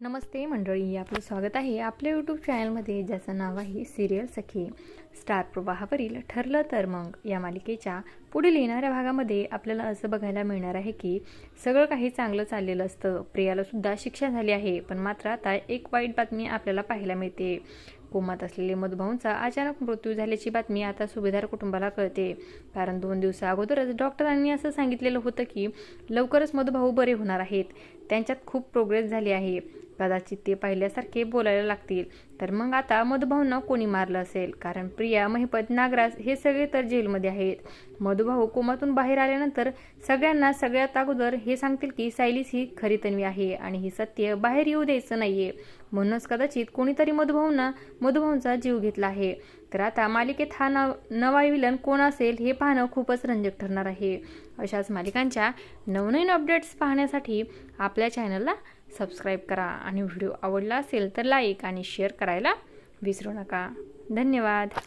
नमस्ते मंडळी, आपलं स्वागत आहे आपल्या यूट्यूब चॅनलमध्ये, ज्याचं नाव आहे सिरियल सखी. स्टार प्रवाहावरील ठरलं तर मग या मालिकेच्या पुढील येणाऱ्या भागामध्ये आपल्याला असं बघायला मिळणार आहे की सगळं काही चांगलं चाललेलं असतं. प्रियाला सुद्धा शिक्षा झाली आहे, पण मात्र आता एक वाईट बातमी आपल्याला पाहायला मिळते. कोमात असलेले मधुभाऊंचा अचानक मृत्यू झाल्याची बातमी आता सुभेदार कुटुंबाला कळते. कारण 2 दिवसा अगोदरच डॉक्टरांनी असं सांगितलेलं होतं की लवकरच मधुभाऊ बरे होणार आहेत. त्यांच्यात खूप प्रोग्रेस झाली आहे. कदाचित ते पाहिल्यासारखे बोलायला लागतील. तर मग आता मधुभाऊंना कोणी मारलं असेल? कारण प्रिया, महिपत, नागराज हे सगळे तर जेलमध्ये आहेत. मधुभाऊ कोमातून बाहेर आल्यानंतर सगळ्यात अगोदर हे सांगतील की सायलीच ही खरी तन्वी आहे आणि हे सत्य बाहेर येऊ द्यायचं नाहीये. म्हणूनच कदाचित कोणीतरी मधुभाऊंचा जीव घेतला आहे. तर आता मालिकेत हा नवा विलन कोण असेल हे पाहणं खूपच रंजक ठरणार आहे. अशाच मालिकांच्या नवनवीन अपडेट्स पाहण्यासाठी आपल्या चॅनलला सबस्क्राईब करा आणि व्हिडिओ आवडला असेल तर लाईक आणि शेअर करायला विसरू नका. धन्यवाद.